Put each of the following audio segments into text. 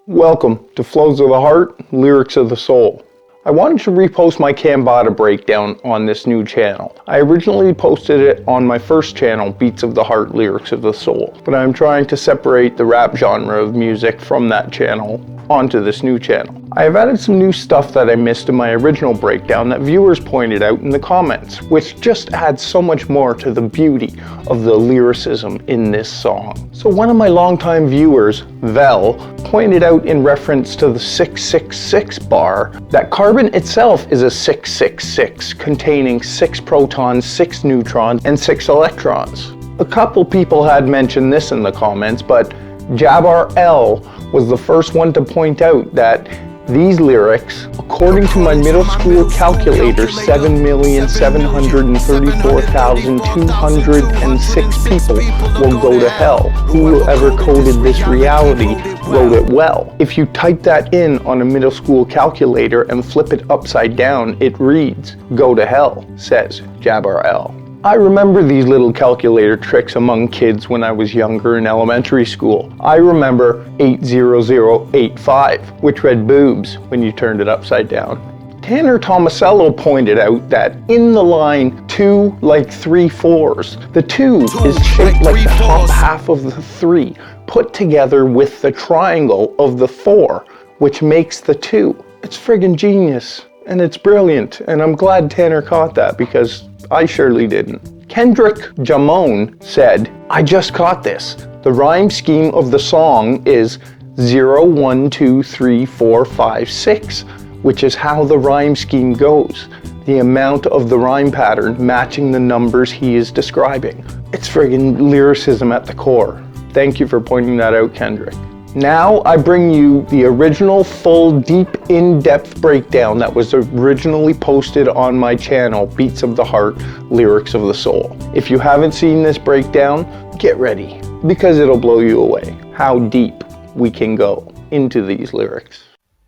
Welcome to Flows of the Heart, Lyrics of the Soul. I wanted to repost my Cambatta breakdown on this new channel. I originally posted it on my first channel, Beats of the Heart, Lyrics of the Soul, but I'm trying to separate the rap genre of music from that channel onto this new channel. I have added some new stuff that I missed in my original breakdown that viewers pointed out in the comments, which just adds so much more to the beauty of the lyricism in this song. So one of my longtime viewers, Vel, pointed out in reference to the 666 bar that carbon itself is a 666 containing 6 protons, 6 neutrons, and 6 electrons. A couple people had mentioned this in the comments, but 𝓵𝓷𝓷𝓰 was the first one to point out that these lyrics, according to my middle school calculator, 7,734,206 people will go to hell. Whoever coded this reality wrote it well. If you type that in on a middle school calculator and flip it upside down, it reads, "Go to hell," says 𝓵𝓷𝓷𝓰. I remember these little calculator tricks among kids when I was younger in elementary school. I remember 80085, which read boobs when you turned it upside down. Tanner Tomasello pointed out that in the line 2 like 3 4s, the 2 is shaped like the top half of the 3 put together with the triangle of the 4, which makes the 2. It's friggin' genius. And it's brilliant, and I'm glad Tanner caught that because I surely didn't. 𝓐𝓻𝓽𝓲𝓬 said, "I just caught this. The rhyme scheme of the song is 0, 1, 2, 3, 4, 5, 6, which is how the rhyme scheme goes. The amount of the rhyme pattern matching the numbers he is describing." It's friggin' lyricism at the core. Thank you for pointing that out, Kendrick. Now I bring you the original full, deep, in-depth breakdown that was originally posted on my channel, Beats of the Heart, Lyrics of the Soul. If you haven't seen this breakdown, get ready, because it'll blow you away how deep we can go into these lyrics.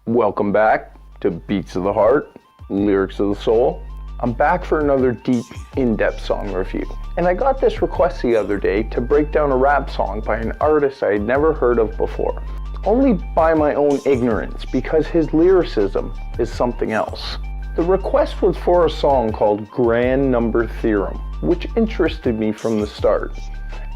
Welcome back to Beats of the Heart, Lyrics of the Soul. I'm back for another deep, in-depth song review. And I got this request the other day to break down a rap song by an artist I had never heard of before. Only by my own ignorance, because his lyricism is something else. The request was for a song called Grand Number Theorem, which interested me from the start.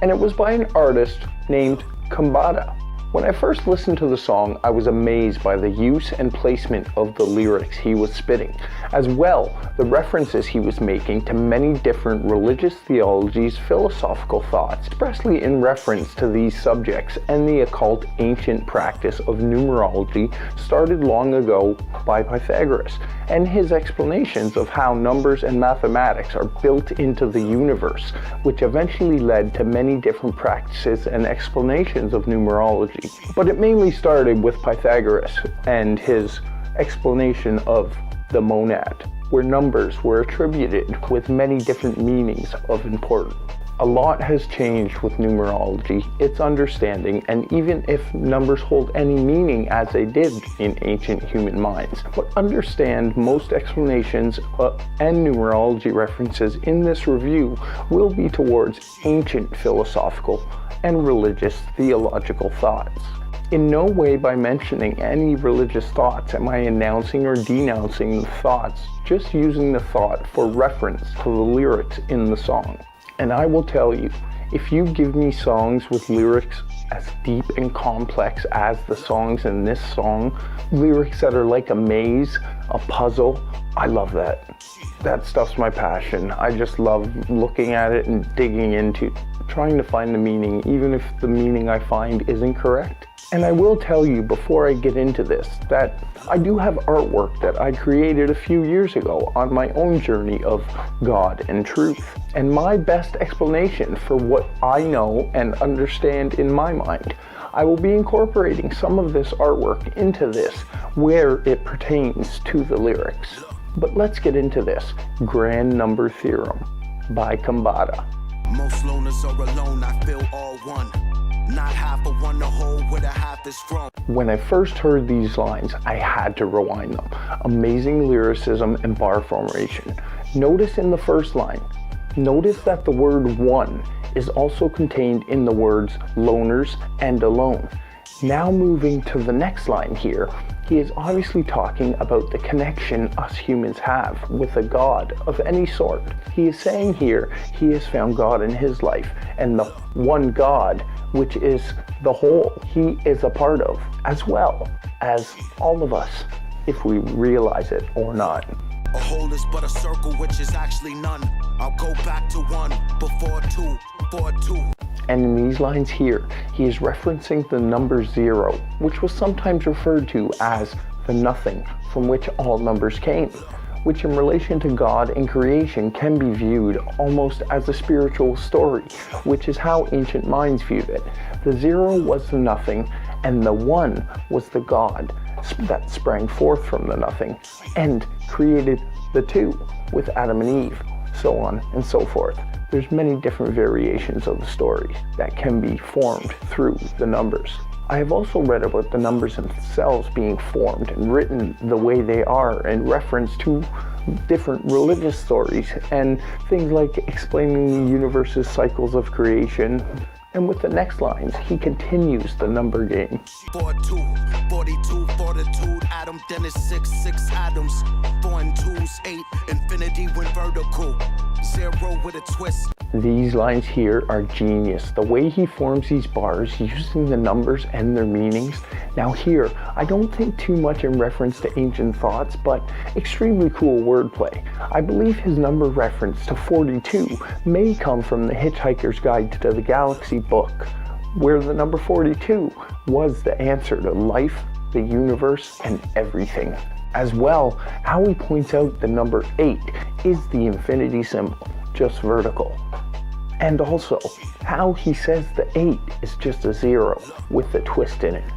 And it was by an artist named Cambatta. When I first listened to the song, I was amazed by the use and placement of the lyrics he was spitting, as well the references he was making to many different religious theologies, philosophical thoughts, expressly in reference to these subjects and the occult ancient practice of numerology started long ago by Pythagoras, and his explanations of how numbers and mathematics are built into the universe, which eventually led to many different practices and explanations of numerology. But it mainly started with Pythagoras and his explanation of the monad, where numbers were attributed with many different meanings of importance. A lot has changed with numerology, its understanding, and even if numbers hold any meaning as they did in ancient human minds. But understand most explanations and numerology references in this review will be towards ancient philosophical and religious theological thoughts. In no way by mentioning any religious thoughts am I announcing or denouncing the thoughts, just using the thought for reference to the lyrics in the song. And I will tell you, if you give me songs with lyrics as deep and complex as the songs in this song, lyrics that are like a maze, a puzzle, I love that. That stuff's my passion. I just love looking at it and digging into, trying to find the meaning, even if the meaning I find isn't correct. And I will tell you before I get into this that I do have artwork that I created a few years ago on my own journey of God and truth. And my best explanation for what I know and understand in my mind, I will be incorporating some of this artwork into this where it pertains to the lyrics. But let's get into this. Grand Number Theorem by Cambatta. Most loners are alone, I feel all one. Not half a one, the whole where the half is from. When I first heard these lines, I had to rewind them. Amazing lyricism and bar formation. Notice in the first line, notice that the word one is also contained in the words loners and alone. Now moving to the next line here, he is obviously talking about the connection us humans have with a God of any sort. He is saying here he has found God in his life, and the one God, which is the whole, he is a part of, as well as all of us, if we realize it or not. A whole is but a circle, which is actually none. I'll go back to one before two, for two. And in these lines here, he is referencing the number 0, which was sometimes referred to as the nothing from which all numbers came, which in relation to God and creation can be viewed almost as a spiritual story, which is how ancient minds viewed it. The 0 was the nothing, and the 1 was the God that sprang forth from the nothing and created the 2 with Adam and Eve, so on and so forth. There's many different variations of the story that can be formed through the numbers. I have also read about the numbers themselves being formed and written the way they are in reference to different religious stories and things like explaining the universe's cycles of creation. And with the next lines, he continues the number game. 42, 42, fortitude, atom, then it's 6, 6 atoms. 4 and 2's 8, infinity went vertical. 0 with a twist. These lines here are genius. The way he forms these bars using the numbers and their meanings. Now here, I don't think too much in reference to ancient thoughts, but extremely cool wordplay. I believe his number reference to 42 may come from the Hitchhiker's Guide to the Galaxy book, where the number 42 was the answer to life, the universe, and everything. As well, how he points out the number 8 is the infinity symbol, just vertical. And also, how he says the 8 is just a 0 with a twist in it.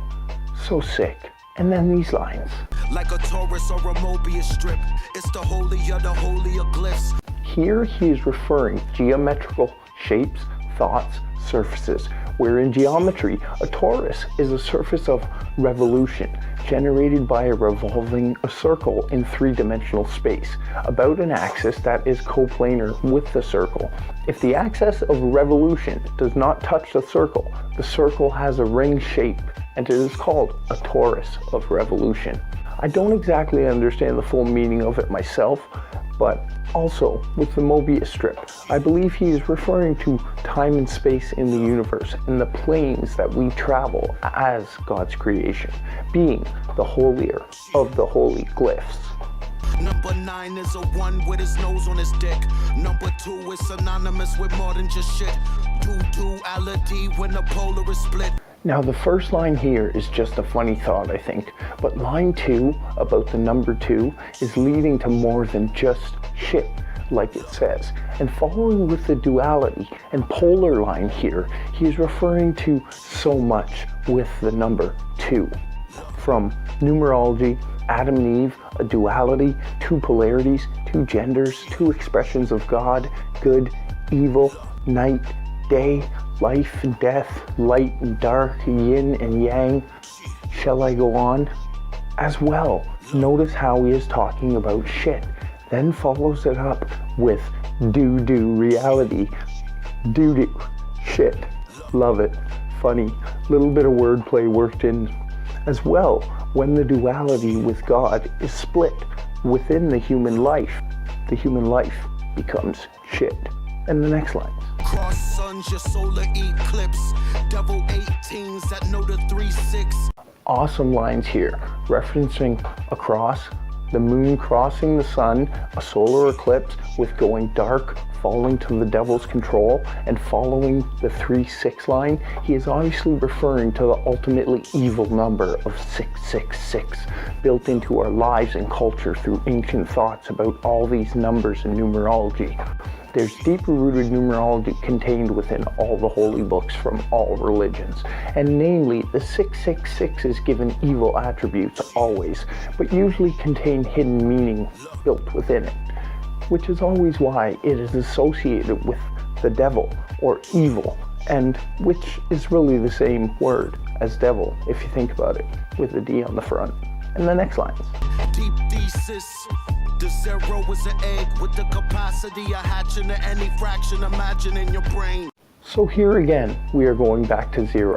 So sick. And then these lines. Like a Taurus or a Mobius strip, it's the holy of the holy of glyphs. Here he is referring to geometrical shapes, thoughts, surfaces, where in geometry, a torus is a surface of revolution generated by revolving a circle in three-dimensional space about an axis that is coplanar with the circle. If the axis of revolution does not touch the circle has a ring shape, and it is called a torus of revolution. I don't exactly understand the full meaning of it myself, but also with the Mobius strip, I believe he is referring to time and space in the universe and the planes that we travel as God's creation, being the holier of the holy glyphs. Number 9 is a 1 with his nose on his dick. Number 2 is synonymous with more than just shit. Duality when the polar is split. Now the first line here is just a funny thought, I think, but line 2 about the number 2 is leading to more than just shit, like it says. And following with the duality and polar line here, he is referring to so much with the number 2. From numerology, Adam and Eve, a duality, 2 polarities, 2 genders, 2 expressions of God, good, evil, night, day, life and death, light and dark, yin and yang. Shall I go on? As well, notice how he is talking about shit, then follows it up with do reality. Do shit. Love it. Funny. Little bit of wordplay worked in. As well, when the duality with God is split within the human life becomes shit. And the next lines. Cross suns, your solar eclipse. Devil 18s that know the 3-6. Awesome lines here, referencing a cross, the moon crossing the sun, a solar eclipse with going dark, falling to the devil's control, and following the 3-6 line. He is obviously referring to the ultimately evil number of 666, built into our lives and culture through ancient thoughts about all these numbers and numerology. There's deeply rooted numerology contained within all the holy books from all religions, and namely the 666 is given evil attributes always, but usually contain hidden meaning built within it, which is always why it is associated with the devil or evil, and which is really the same word as devil if you think about it, with the D on the front. And the next lines. Deep thesis. The 0 is an egg with the capacity of hatching to any fraction. Imagine in your brain. So here again, we are going back to 0,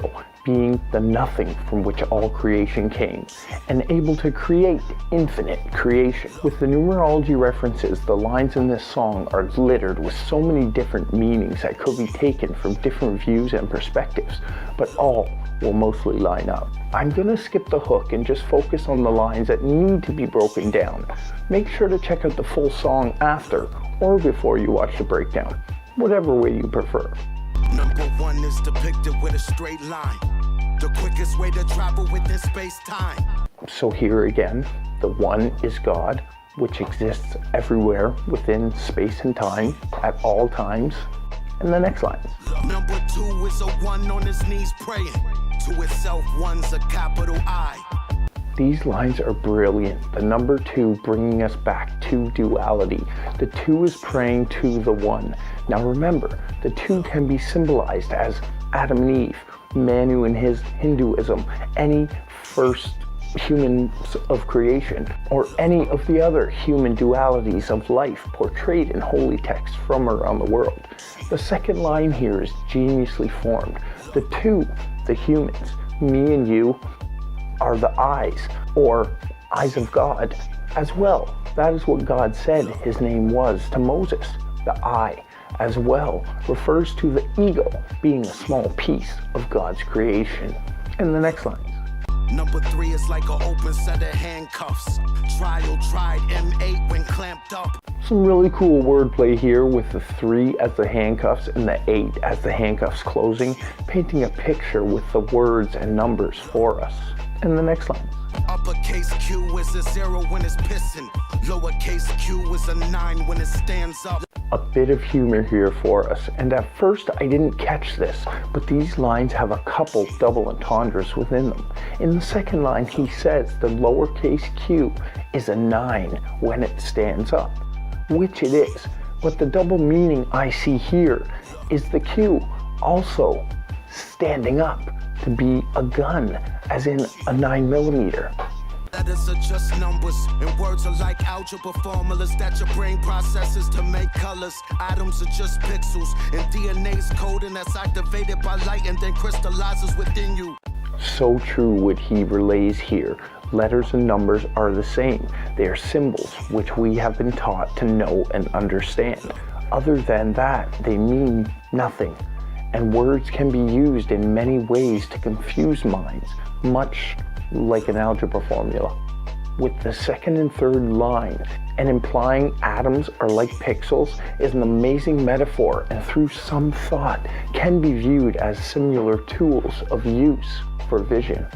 being the nothing from which all creation came, and able to create infinite creation. With the numerology references, the lines in this song are littered with so many different meanings that could be taken from different views and perspectives, but all will mostly line up. I'm going to skip the hook and just focus on the lines that need to be broken down. Make sure to check out the full song after or before you watch the breakdown, whatever way you prefer. Number one is depicted with a straight line, the quickest way to travel within space-time. So here again, the one is God, which exists everywhere within space and time at all times. And the next lines. Number two is a one on his knees praying to itself. One's a capital I. These lines are brilliant. The number two bringing us back to duality. The two is praying to the one. Now remember, the two can be symbolized as Adam and Eve, Manu in his Hinduism, any first humans of creation, or any of the other human dualities of life portrayed in holy texts from around the world. The second line here is geniusly formed. The two, the humans, me and you, are the eyes, or eyes of God as well. That is what God said his name was to Moses. The I as well refers to the ego being a small piece of God's creation. And the next lines. Number three is like an open set of handcuffs. Trial tried M8 when clamped up. Some really cool wordplay here with the 3 as the handcuffs and the 8 as the handcuffs closing, painting a picture with the words and numbers for us. And the next line. Uppercase Q is a 0 when it's pissing. Lowercase q is a 9 when it stands up. A bit of humor here for us, and at first I didn't catch this, but these lines have a couple double entendres within them. In the second line he says the lowercase q is a 9 when it stands up, which it is, but the double meaning I see here is the q also standing up to be a gun, as in a 9mm. Letters are just numbers, and words are like algebra formulas that your brain processes to make colors. Atoms are just pixels, and DNA's coding that's activated by light and then crystallizes within you. So true what he relays here. Letters and numbers are the same. They are symbols which we have been taught to know and understand. Other than that, they mean nothing. And words can be used in many ways to confuse minds, much like an algebra formula. With the second and third line, and implying atoms are like pixels is an amazing metaphor, and through some thought can be viewed as similar tools of use for vision.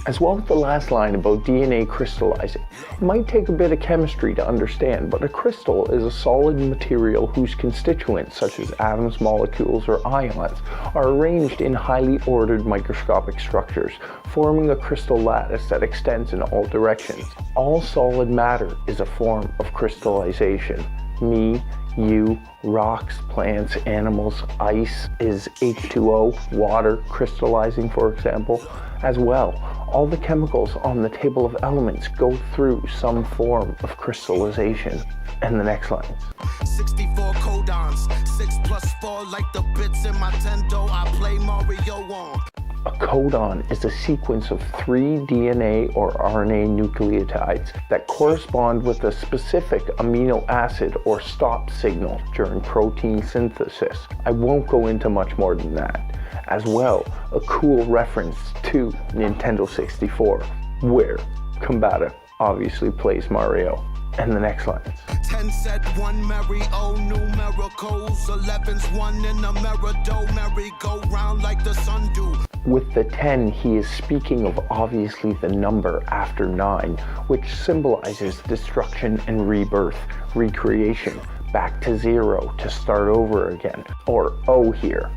As well as the last line about DNA crystallizing. It might take a bit of chemistry to understand, but a crystal is a solid material whose constituents, such as atoms, molecules, or ions, are arranged in highly ordered microscopic structures, forming a crystal lattice that extends in all directions. All solid matter is a form of crystallization. Me, you, rocks, plants, animals, ice is H2O, water crystallizing, for example, as well. All the chemicals on the table of elements go through some form of crystallization. And the next lines. 64 codons, 6 plus 4 like the bits in my Nintendo I play Mario on. A codon is a sequence of 3 DNA or RNA nucleotides that correspond with a specific amino acid or stop signal during protein synthesis. I won't go into much more than that. As well, a cool reference to Nintendo 64, where Cambatta obviously plays Mario. And the next lines. 10 said 1 merry, oh numericals, 11's 1 in a merry-do, merry go round like the sun do. With the 10, he is speaking of obviously the number after 9, which symbolizes destruction and rebirth, recreation, back to 0 to start over again, or O here.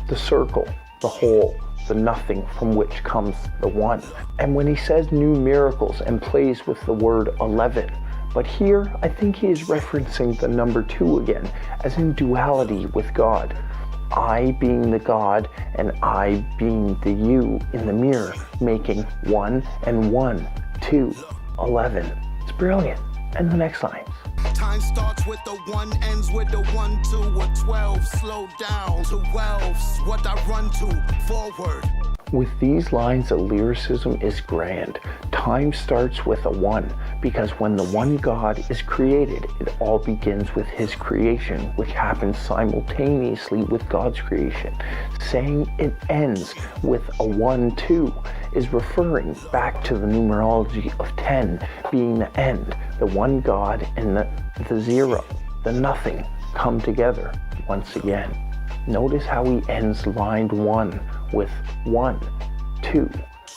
The circle, the whole, the nothing from which comes the one. And when he says new miracles and plays with the word 11, but here I think he is referencing the number 2 again, as in duality with God. I being the God and I being the you in the mirror, making 1 and 1, 2, 11. It's brilliant. And the next lines. Time starts with the 1, ends with the 1, 2, or 12. Slow down to 12's what I run to forward. With these lines, the lyricism is grand. Time starts with a one, because when the one God is created, it all begins with his creation, which happens simultaneously with God's creation. Saying it ends with a 1, 2 is referring back to the numerology of 10 being the end. The one God and the zero, the nothing, come together once again. Notice how he ends line 1 with 1, 2,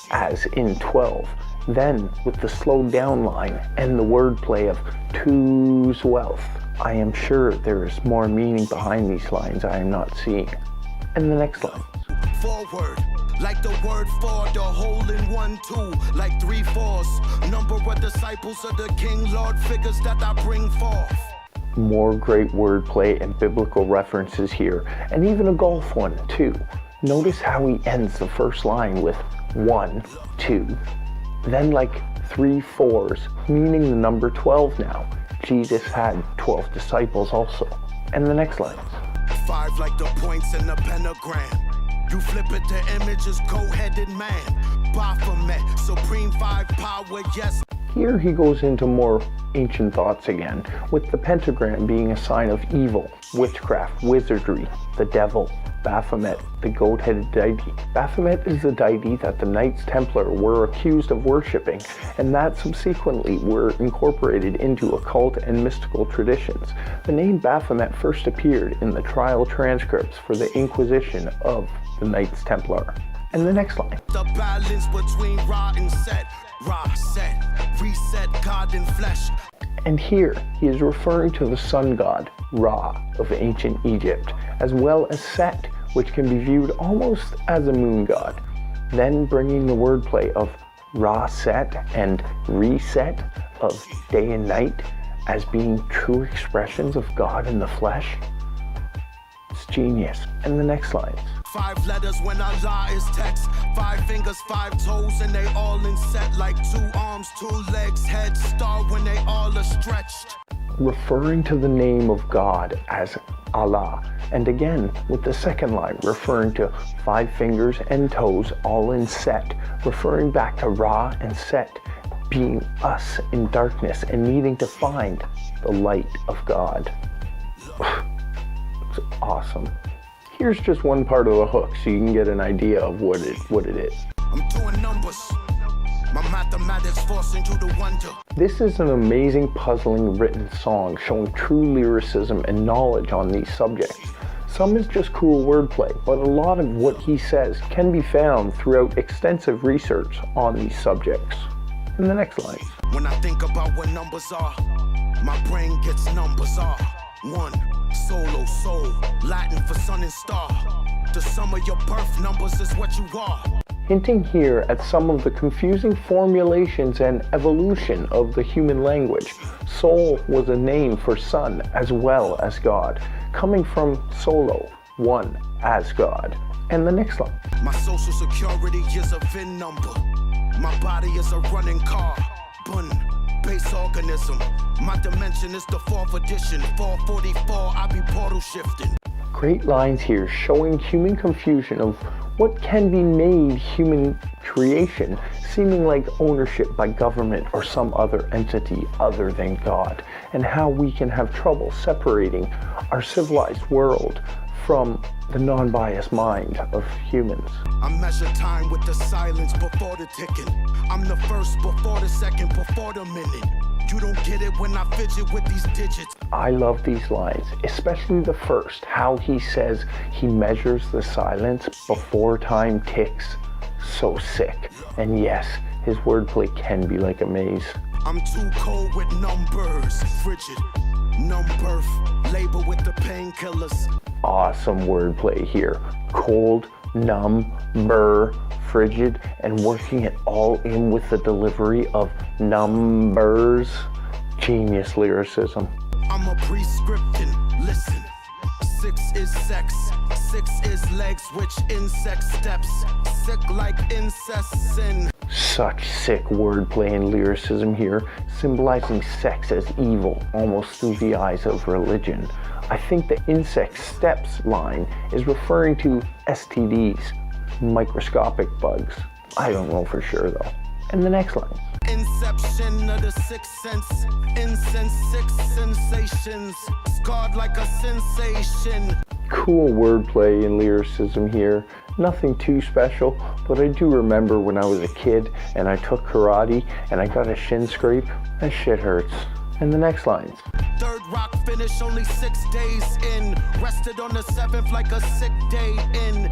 as in 12. Then, with the slowed down line and the wordplay of two's wealth. I am sure there is more meaning behind these lines I am not seeing. And the next line. Forward, like the word for the whole in 1, 2, like 3 fours. Number of disciples of the King, Lord figures that I bring forth. More great wordplay and biblical references here, and even a golf one too. Notice how he ends the first line with 1, 2, then like 3 fours, meaning the number 12 now. Jesus had 12 disciples also. And the next line. 5 like the points in the pentagram. You flip it, the image is 𝓐𝓻𝓽𝓲𝓬 man. 𝓵𝔂𝓻𝓲𝓷𝓰, supreme 5 power, yes. Here he goes into more ancient thoughts again, with the pentagram being a sign of evil, witchcraft, wizardry, the devil, 𝓵𝔂𝓻𝓲, the goat-headed deity. 𝓵𝔂𝓻 is the deity that the Knights Templar were accused of worshipping, and that subsequently were incorporated into occult and mystical traditions. The name 𝓵𝔂𝓻 first appeared in the trial transcripts for the Inquisition of the Knights Templar. And the next line. The balance between Ra and Set. Ra, Set, reset God in flesh. And here he is referring to the sun god, Ra, of ancient Egypt, as well as Set, which can be viewed almost as a moon god. Then bringing the wordplay of Ra Set and reset of day and night as being true expressions of God in the flesh. It's genius. And the next lines. 5 letters when Allah is text. 5 fingers, 5 toes, and they all in set like 2 arms, 2 legs, head star when they all are stretched. Referring to the name of God as Allah, and again with the second line referring to 5 fingers and toes all in set, referring back to Ra and Set being us in darkness and needing to find the light of God. It's awesome. Here's just one part of the hook so you can get an idea of what it is. I'm doing numbers. My mathematics forcing you to wonder. This is an amazing, puzzling written song showing true lyricism and knowledge on these subjects. Some is just cool wordplay, but a lot of what he says can be found throughout extensive research on these subjects. In the next line. When I think about what numbers are, my brain gets numbers are. 1, solo, soul, Latin for sun and star. The sum of your birth numbers is what you are. Hinting here at some of the confusing formulations and evolution of the human language. Soul was a name for sun as well as God, coming from solo, one as God. And the next line. My social security is a VIN number. My body is a running car. Bun, base organism. My dimension is the 4th edition. 444, I be portal shifting. Great lines here showing human confusion of what can be made human creation, seeming like ownership by government or some other entity other than God, and how we can have trouble separating our civilized world from the non-biased mind of humans. I measure time with the silence before the ticking. I'm the first before the second before the minute. You don't get it when I fidget with these digits. I love these lines, especially the first, how he says he measures the silence before time ticks. So sick. And yes, his wordplay can be like a maze. I'm too cold with numbers, frigid. Number, labor with the painkillers. Awesome wordplay here. Cold, numb, burr, frigid, and working it all in with the delivery of numbers. Genius lyricism. I'm a prescription, listen. 6 is sex, 6 is legs, which insect steps. Sick like incest sin. Such sick wordplay and lyricism here, symbolizing sex as evil, almost through the eyes of religion. I think the insect steps line is referring to STDs. microscopic bugs. I don't know for sure though. And the next line. Inception of the sixth sense, incense, six sensations, scarred like a sensation. Cool wordplay and lyricism here. Nothing too special, but I do remember when I was a kid and I took karate and I got a shin scrape. That shit hurts. And the next lines. Third rock finish only 6 days in. Rested on the 7th like a sick day in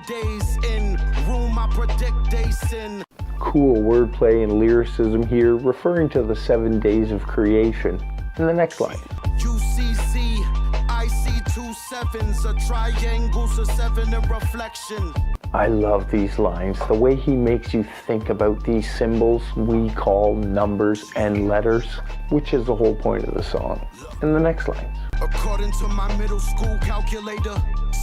days in. Room I predict they sin. Cool wordplay and lyricism here, referring to the 7 days of creation. And the next line. UCC, I see 2 sevens, a triangle's a 7 in reflection. I love these lines. The way he makes you think about these symbols we call numbers and letters, which is the whole point of the song. And the next lines. According to my middle school calculator,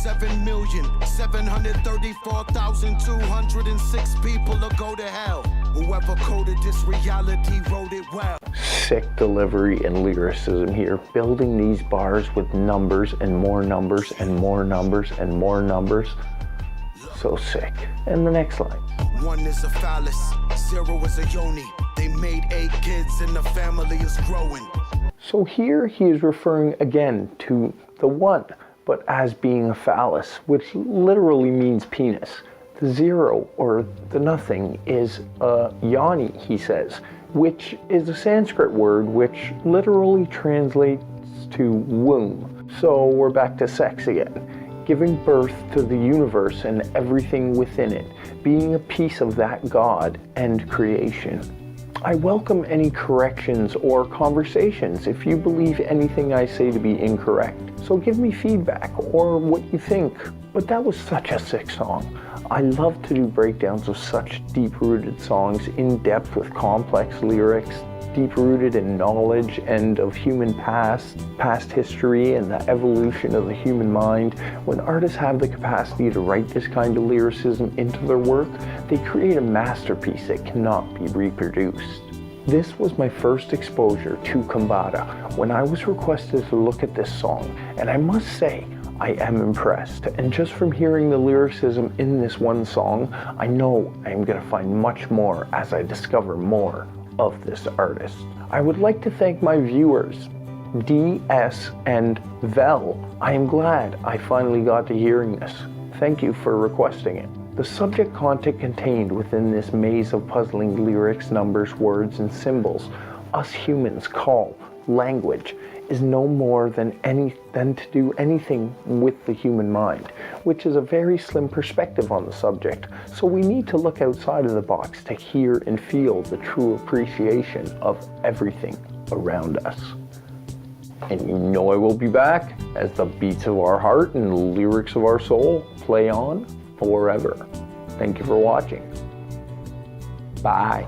7,734,206 people will go to hell. Whoever coded this reality wrote it well. Sick delivery and lyricism here, building these bars with numbers and more numbers and more numbers and more numbers. So sick. And the next line. 1 is a phallus, 0 is a yoni. They made 8 kids and the family is growing. So here he is referring again to the 1, but as being a phallus, which literally means penis. The 0 or the nothing is a yoni, he says, which is a Sanskrit word which literally translates to womb. So we're back to sex again. Giving birth to the universe and everything within it, being a piece of that God and creation. I welcome any corrections or conversations if you believe anything I say to be incorrect. So give me feedback or what you think. But that was such a sick song. I love to do breakdowns of such deep-rooted songs, in depth with complex lyrics, deep-rooted in knowledge and of human past history and the evolution of the human mind. When artists have the capacity to write this kind of lyricism into their work, they create a masterpiece that cannot be reproduced. This was my first exposure to Cambatta when I was requested to look at this song, and I must say, I am impressed, and just from hearing the lyricism in this one song, I know I am going to find much more as I discover more of this artist. I would like to thank my viewers, DS and Vel. I am glad I finally got to hearing this. Thank you for requesting it. The subject content contained within this maze of puzzling lyrics, numbers, words, and symbols us humans call language is no more than to do anything with the human mind, which is a very slim perspective on the subject. So we need to look outside of the box to hear and feel the true appreciation of everything around us. And you know I will be back as the beats of our heart and the lyrics of our soul play on forever. Thank you for watching. Bye.